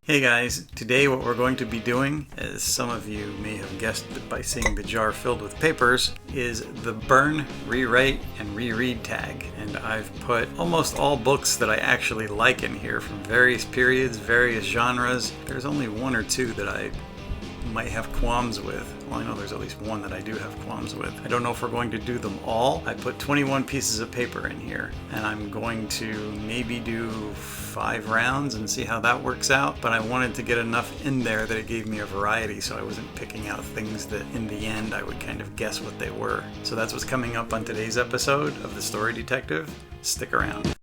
Hey guys, today what we're going to be doing, as some of you may have guessed by seeing the jar filled with papers, is the burn, rewrite, and reread tag. And I've put almost all books that I actually like in here from various periods, various genres. There's only one or two that I might have qualms with. Well, I know there's at least one that I do have qualms with. I don't know if we're going to do them all. I put 21 pieces of paper in here, and I'm going to maybe do 5 rounds and see how that works out. But I wanted to get enough in there that it gave me a variety, so I wasn't picking out things that in the end I would kind of guess what they were. So that's what's coming up on today's episode of the Story Detective. Stick around.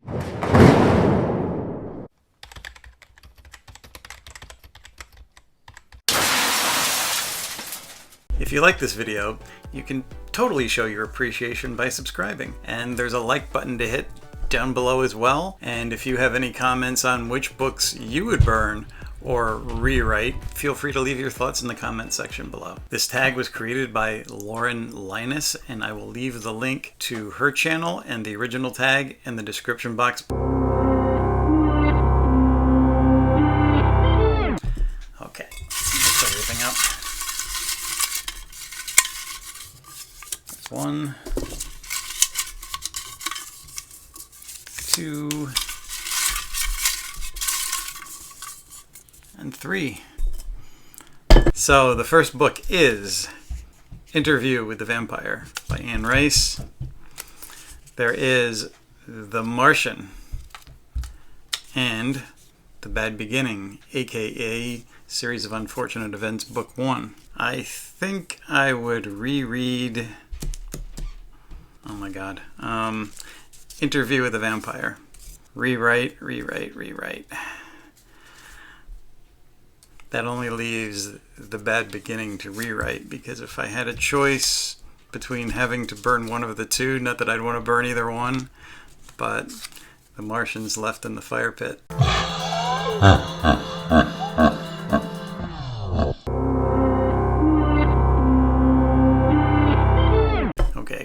If you like this video, you can totally show your appreciation by subscribing. And there's a like button to hit down below as well. And if you have any comments on which books you would burn or rewrite, feel free to leave your thoughts in the comment section below. This tag was created by Lauren Linus, and I will leave the link to her channel and the original tag in the description box. Okay, mix everything up. 1, 2, and 3. So the first book is Interview with the Vampire by Anne Rice. There is The Martian and The Bad Beginning, aka Series of Unfortunate Events, Book 1. I think I would reread... Oh my god. Interview with a Vampire. Rewrite. That only leaves The Bad Beginning to rewrite, because if I had a choice between having to burn one of the two, not that I'd want to burn either one, but The Martian's left in the fire pit.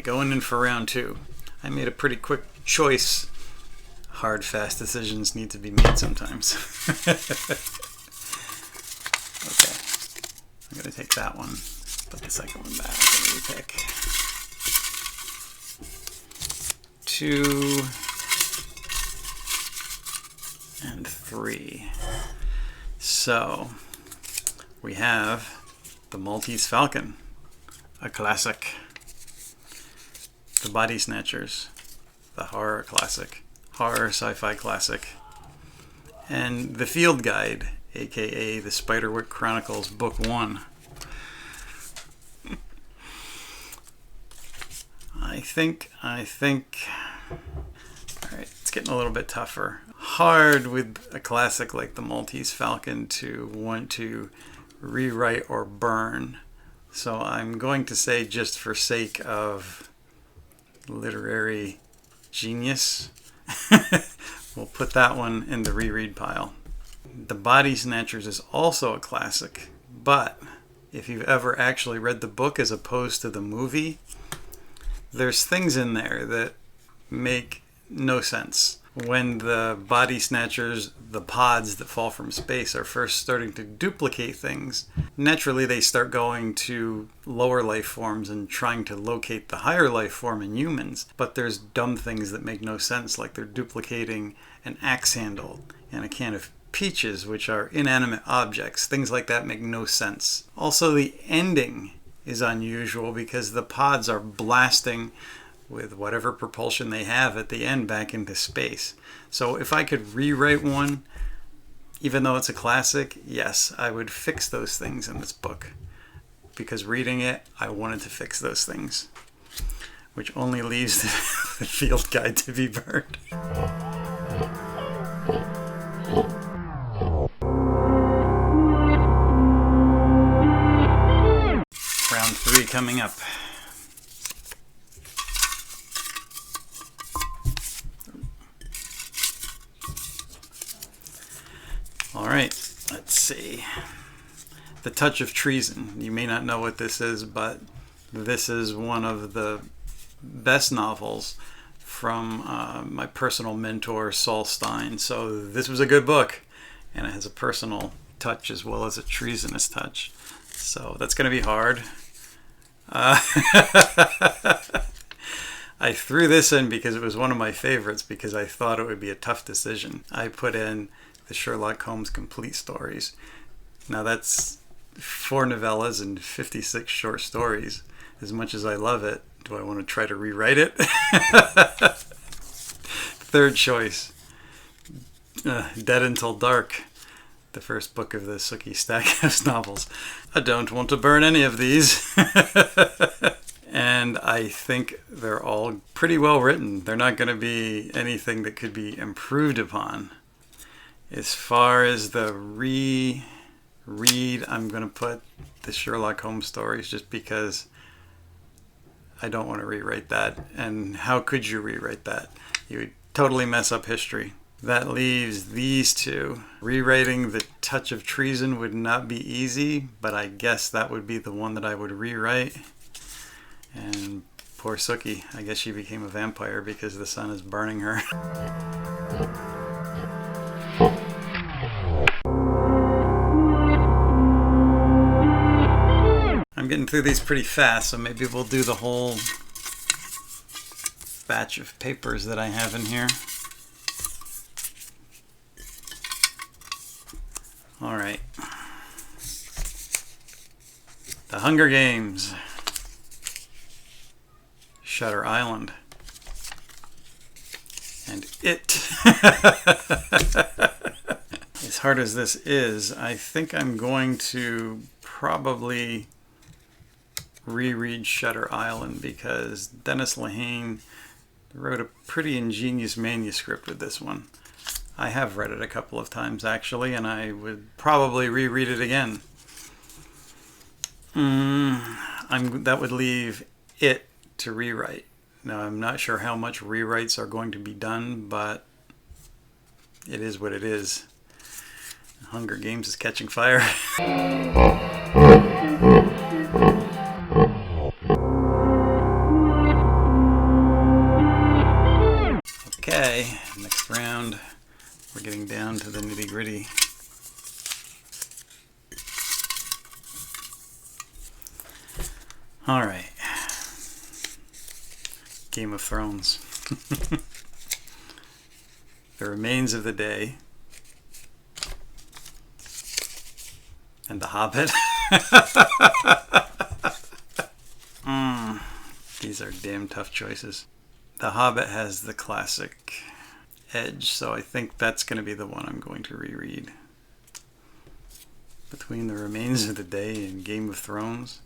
Going in for round 2. I made a pretty quick choice. Hard, fast decisions need to be made sometimes. Okay, I'm going to take that one, put the second one back, and repick. 2 and 3. So, we have The Maltese Falcon, a classic. The Body Snatchers, the horror classic, horror sci-fi classic, and The Field Guide, aka the Spiderwick Chronicles, Book 1. I think, alright, it's getting a little bit tougher. Hard with a classic like The Maltese Falcon to want to rewrite or burn. So I'm going to say, just for sake of literary genius, we'll put that one in the reread pile. The Body Snatchers is also a classic, but if you've ever actually read the book as opposed to the movie, there's things in there that make no sense. When the Body Snatchers, the pods that fall from space, are first starting to duplicate things, naturally they start going to lower life forms and trying to locate the higher life form in humans. But there's dumb things that make no sense, like they're duplicating an axe handle and a can of peaches, which are inanimate objects. Things like that make no sense. Also, the ending is unusual because the pods are blasting with whatever propulsion they have at the end back into space. So if I could rewrite one, even though it's a classic, yes, I would fix those things in this book. Because reading it, I wanted to fix those things. Which only leaves the Field Guide to be burned. Round 3 coming up. Alright, let's see. The Touch of Treason. You may not know what this is, but this is one of the best novels from my personal mentor, Saul Stein. So this was a good book, and it has a personal touch as well as a treasonous touch. So that's going to be hard. I threw this in because it was one of my favorites, because I thought it would be a tough decision. I put in the Sherlock Holmes complete stories. Now that's 4 novellas and 56 short stories. As much as I love it, do I want to try to rewrite it? Third choice, Dead Until Dark, the first book of the Sookie Stackhouse novels. I don't want to burn any of these. And I think they're all pretty well written. They're not going to be anything that could be improved upon. As far as the reread, I'm going to put the Sherlock Holmes stories, just because I don't want to rewrite that. And how could you rewrite that? You would totally mess up history. That leaves these two. Rewriting The Touch of Treason would not be easy, but I guess that would be the one that I would rewrite. And poor Sookie, I guess she became a vampire because the sun is burning her. I'm getting through these pretty fast, so maybe we'll do the whole batch of papers that I have in here. All right. The Hunger Games. Shutter Island. And It. As hard as this is, I think I'm going to probably reread Shutter Island, because Dennis Lehane wrote a pretty ingenious manuscript with this one. I have read it a couple of times actually, and I would probably reread it again. That would leave It to rewrite. Now, I'm not sure how much rewrites are going to be done, but it is what it is. Hunger Games is catching fire. Okay, next round. We're getting down to the nitty-gritty. All right. Game of Thrones. The Remains of the Day. And The Hobbit. These are damn tough choices. The Hobbit has the classic edge, so I think that's going to be the one I'm going to reread. Between The Remains of the Day and Game of Thrones.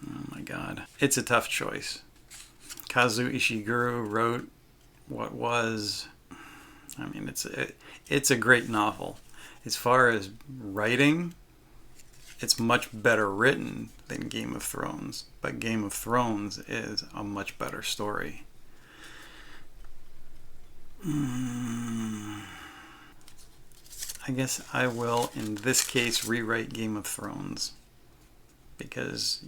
Oh my god. It's a tough choice. Kazuo Ishiguro wrote what was... I mean, it's a great novel. As far as writing, it's much better written than Game of Thrones. But Game of Thrones is a much better story. I guess I will, in this case, rewrite Game of Thrones. Because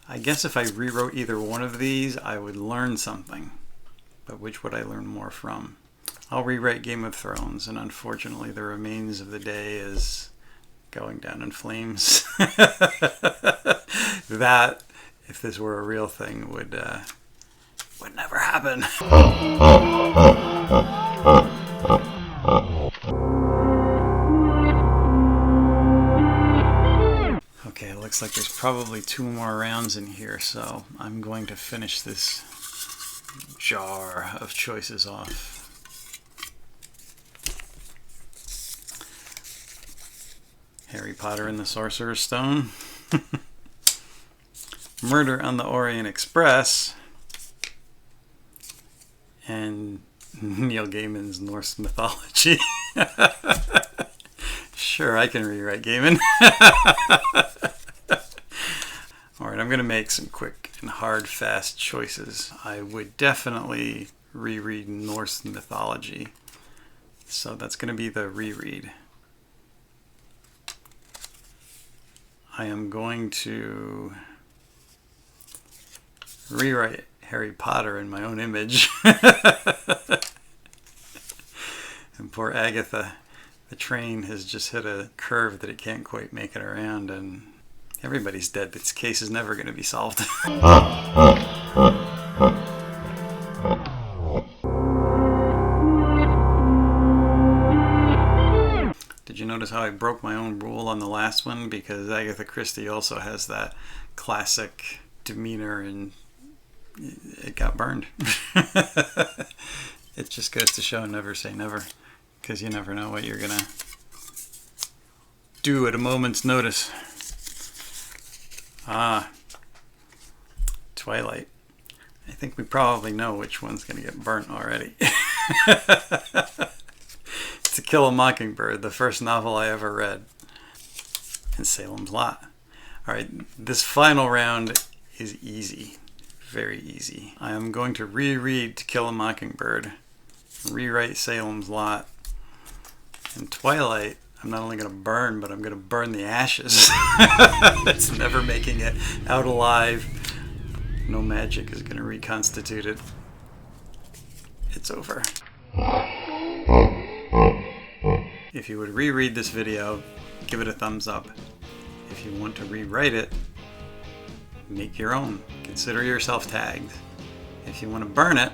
I guess if I rewrote either one of these, I would learn something. But which would I learn more from? I'll rewrite Game of Thrones, and unfortunately The Remains of the Day is going down in flames. That, if this were a real thing, would never happen. Okay, it looks like there's probably 2 more rounds in here, so I'm going to finish this jar of choices off. Harry Potter and the Sorcerer's Stone. Murder on the Orient Express. And Neil Gaiman's Norse mythology. Sure, I can rewrite Gaiman. Alright, I'm going to make some quick and hard, fast choices. I would definitely reread Norse mythology. So that's going to be the reread. I am going to rewrite Harry Potter in my own image. And poor Agatha. The train has just hit a curve that it can't quite make it around, and everybody's dead. This case is never going to be solved. Did you notice how I broke my own rule on the last one? Because Agatha Christie also has that classic demeanor, and it got burned. It just goes to show never say never, because you never know what you're going to do at a moment's notice. Twilight. I think we probably know which one's going to get burnt already. To Kill a Mockingbird, the first novel I ever read, and Salem's Lot. Alright, this final round is easy. Very easy. I am going to reread To Kill a Mockingbird, rewrite Salem's Lot, and Twilight. I'm not only going to burn, but I'm going to burn the ashes. That's never making it out alive. No magic is going to reconstitute it. It's over. If you would reread this video, give it a thumbs up. If you want to rewrite it, make your own. Consider yourself tagged. If you want to burn it,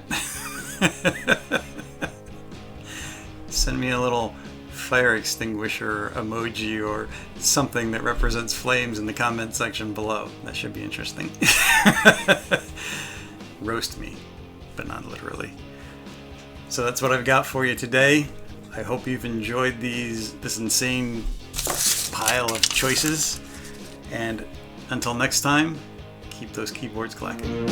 send me a little fire extinguisher emoji or something that represents flames in the comment section below. That should be interesting. Roast me, but not literally. So that's what I've got for you today. I hope you've enjoyed this insane pile of choices. And until next time, keep those keyboards clacking.